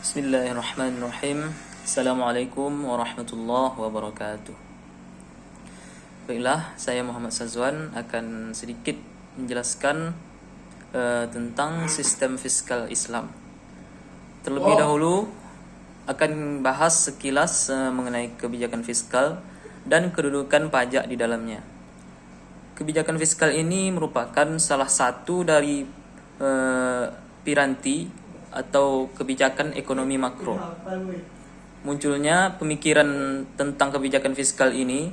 Bismillahirrahmanirrahim. Assalamualaikum warahmatullahi wabarakatuh. Baiklah, saya Muhammad Sazwan akan sedikit menjelaskan tentang sistem fiskal Islam. Terlebih dahulu akan bahas sekilas mengenai kebijakan fiskal dan kedudukan pajak di dalamnya. Kebijakan fiskal ini merupakan salah satu dari piranti atau kebijakan ekonomi makro. Munculnya pemikiran tentang kebijakan fiskal ini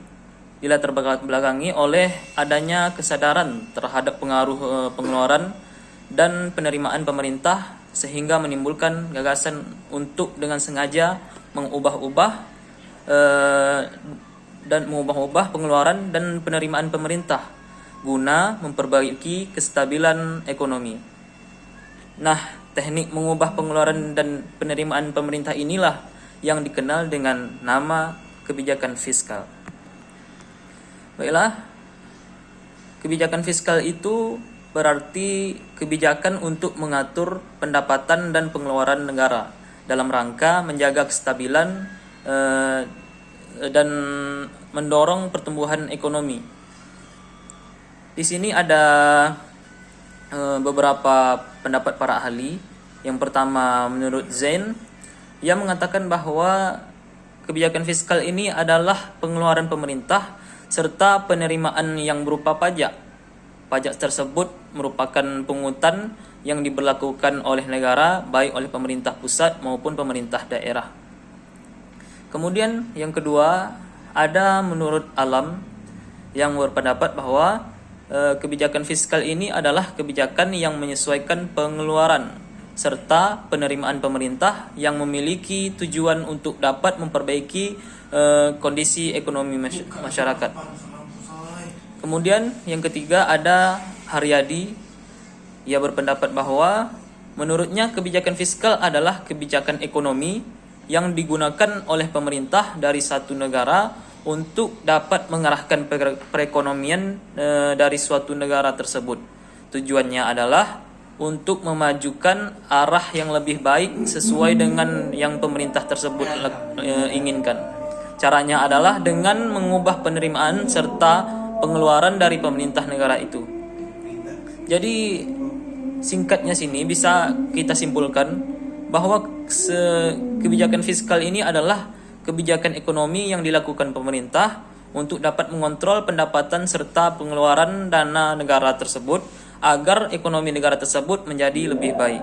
dilatar belakangi oleh adanya kesadaran terhadap pengaruh pengeluaran dan penerimaan pemerintah sehingga menimbulkan gagasan untuk dengan sengaja mengubah-ubah pengeluaran dan penerimaan pemerintah guna memperbaiki kestabilan ekonomi. Nah, teknik mengubah pengeluaran dan penerimaan pemerintah inilah yang dikenal dengan nama kebijakan fiskal. Baiklah, kebijakan fiskal itu berarti kebijakan untuk mengatur pendapatan dan pengeluaran negara dalam rangka menjaga kestabilan dan mendorong pertumbuhan ekonomi. Di sini ada beberapa pendapat para ahli. Yang pertama, menurut Zain, ia mengatakan bahwa kebijakan fiskal ini adalah pengeluaran pemerintah serta penerimaan yang berupa pajak. Pajak tersebut merupakan pungutan yang diberlakukan oleh negara, baik oleh pemerintah pusat maupun pemerintah daerah. Kemudian yang kedua, ada menurut Alam yang berpendapat bahwa kebijakan fiskal ini adalah kebijakan yang menyesuaikan pengeluaran serta penerimaan pemerintah yang memiliki tujuan untuk dapat memperbaiki kondisi ekonomi masyarakat. Kemudian yang ketiga ada Haryadi. Ia berpendapat bahwa menurutnya kebijakan fiskal adalah kebijakan ekonomi yang digunakan oleh pemerintah dari satu negara untuk dapat mengarahkan perekonomian dari suatu negara tersebut. Tujuannya adalah untuk memajukan arah yang lebih baik sesuai dengan yang pemerintah tersebut inginkan. Caranya adalah dengan mengubah penerimaan serta pengeluaran dari pemerintah negara itu. Jadi singkatnya sini bisa kita simpulkan bahwa kebijakan fiskal ini adalah kebijakan ekonomi yang dilakukan pemerintah untuk dapat mengontrol pendapatan serta pengeluaran dana negara tersebut agar ekonomi negara tersebut menjadi lebih baik.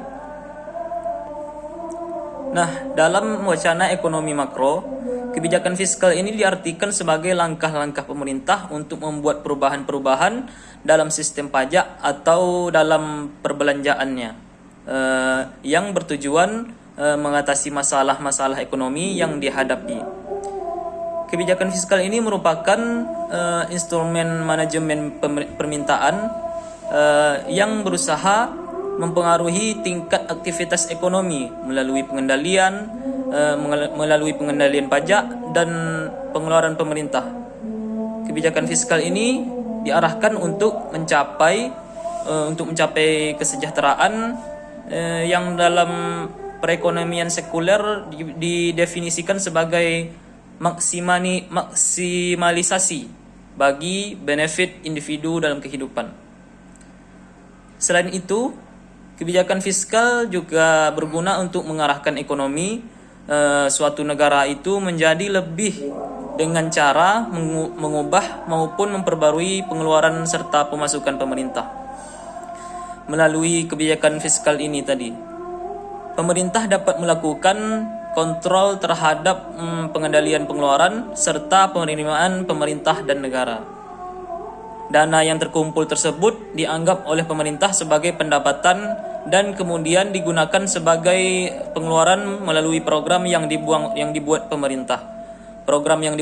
Nah, dalam wacana ekonomi makro, kebijakan fiskal ini diartikan sebagai langkah-langkah pemerintah untuk membuat perubahan-perubahan dalam sistem pajak atau dalam perbelanjaannya yang bertujuan mengatasi masalah-masalah ekonomi yang dihadapi. Kebijakan fiskal ini merupakan instrumen manajemen permintaan yang berusaha mempengaruhi tingkat aktivitas ekonomi melalui pengendalian pajak dan pengeluaran pemerintah. Kebijakan fiskal ini diarahkan untuk mencapai kesejahteraan yang dalam perekonomian sekuler didefinisikan sebagai maksimalisasi bagi benefit individu dalam kehidupan. Selain itu, kebijakan fiskal juga berguna untuk mengarahkan ekonomi suatu negara itu menjadi lebih dengan cara mengubah maupun memperbarui pengeluaran serta pemasukan pemerintah. Melalui kebijakan fiskal ini tadi, pemerintah dapat melakukan kontrol terhadap pengendalian pengeluaran serta penerimaan pemerintah dan negara. Dana yang terkumpul tersebut dianggap oleh pemerintah sebagai pendapatan dan kemudian digunakan sebagai pengeluaran melalui program yang dibuat pemerintah. Program yang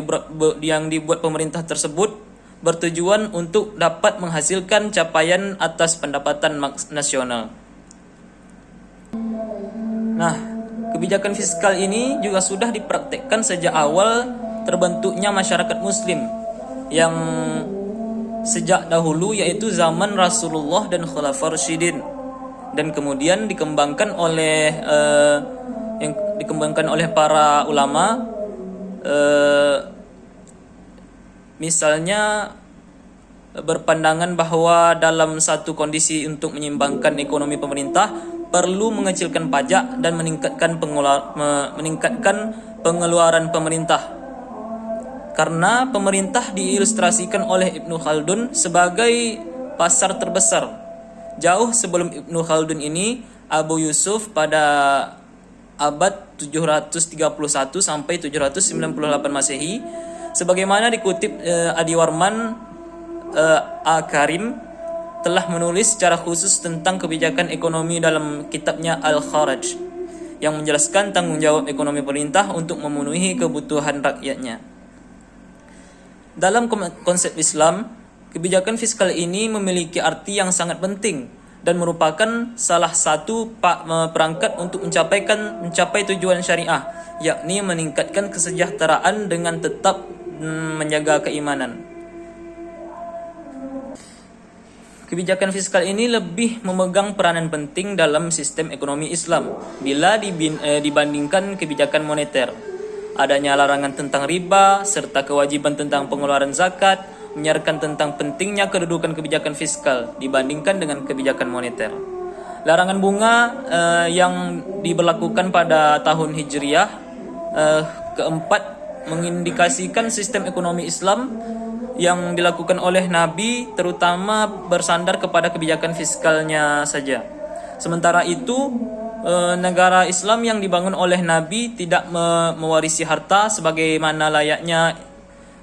dibuat pemerintah tersebut bertujuan untuk dapat menghasilkan capaian atas pendapatan nasional. Nah, kebijakan fiskal ini juga sudah dipraktekkan sejak awal terbentuknya masyarakat muslim yang sejak dahulu, yaitu zaman Rasulullah dan Khulafaur Rasyidin, dan kemudian dikembangkan oleh yang dikembangkan oleh para ulama. Misalnya berpandangan bahwa dalam satu kondisi untuk menyeimbangkan ekonomi pemerintah perlu mengecilkan pajak dan meningkatkan pengeluaran pemerintah. Karena pemerintah diilustrasikan oleh Ibnu Khaldun sebagai pasar terbesar. Jauh sebelum Ibnu Khaldun ini, Abu Yusuf pada abad 731 sampai 798 Masehi, sebagaimana dikutip Adi Warman A-Karim telah menulis secara khusus tentang kebijakan ekonomi dalam kitabnya Al-Kharaj yang menjelaskan tanggung jawab ekonomi pemerintah untuk memenuhi kebutuhan rakyatnya. Dalam konsep Islam, kebijakan fiskal ini memiliki arti yang sangat penting dan merupakan salah satu perangkat untuk mencapai tujuan syariah, yakni meningkatkan kesejahteraan dengan tetap menjaga keimanan. Kebijakan fiskal ini lebih memegang peranan penting dalam sistem ekonomi Islam bila dibandingkan kebijakan moneter. Adanya larangan tentang riba serta kewajiban tentang pengeluaran zakat menyiarkan tentang pentingnya kedudukan kebijakan fiskal dibandingkan dengan kebijakan moneter. Larangan bunga yang diberlakukan pada tahun Hijriah keempat mengindikasikan sistem ekonomi Islam yang dilakukan oleh Nabi terutama bersandar kepada kebijakan fiskalnya saja. Sementara itu, negara Islam yang dibangun oleh Nabi tidak mewarisi harta sebagaimana layaknya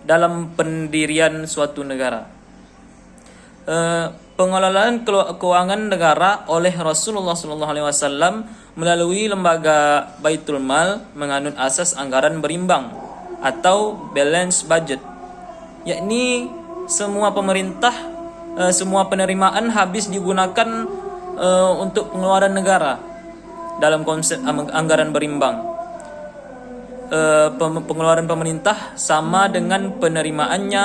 dalam pendirian suatu negara. Pengelolaan keuangan negara oleh Rasulullah SAW melalui lembaga Baitul Mal menganut asas anggaran berimbang atau balance budget, yakni semua penerimaan habis digunakan untuk pengeluaran negara dalam konsep anggaran berimbang. Pengeluaran pemerintah sama dengan penerimaannya,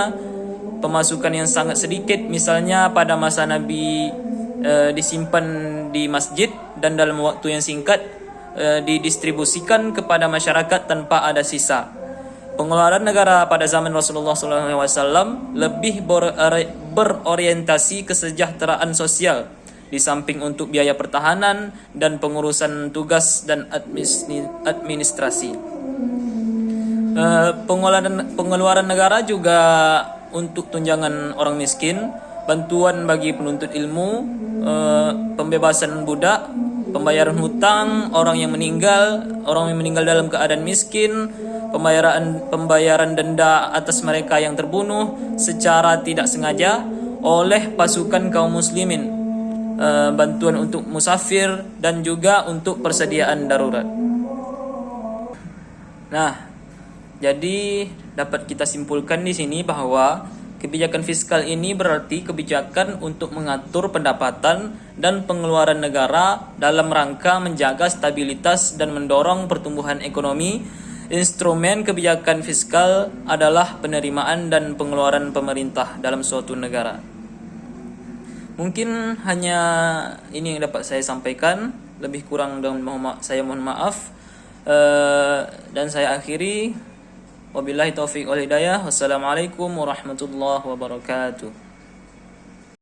pemasukan yang sangat sedikit misalnya pada masa Nabi disimpan di masjid dan dalam waktu yang singkat didistribusikan kepada masyarakat tanpa ada sisa. Pengeluaran negara pada zaman Rasulullah SAW lebih berorientasi kesejahteraan sosial di samping untuk biaya pertahanan dan pengurusan tugas dan administrasi. Pengeluaran negara juga untuk tunjangan orang miskin, bantuan bagi penuntut ilmu, pembebasan budak, pembayaran hutang orang yang meninggal dalam keadaan miskin, pembayaran denda atas mereka yang terbunuh secara tidak sengaja oleh pasukan kaum muslimin, bantuan untuk musafir dan juga untuk persediaan darurat. Nah, jadi dapat kita simpulkan di sini bahwa kebijakan fiskal ini berarti kebijakan untuk mengatur pendapatan dan pengeluaran negara dalam rangka menjaga stabilitas dan mendorong pertumbuhan ekonomi. Instrumen kebijakan fiskal adalah penerimaan dan pengeluaran pemerintah dalam suatu negara. Mungkin hanya ini yang dapat saya sampaikan, lebih kurang dan saya mohon maaf. Dan saya akhiri, wabillahi taufiq wal hidayah. Wassalamualaikum warahmatullahi wabarakatuh.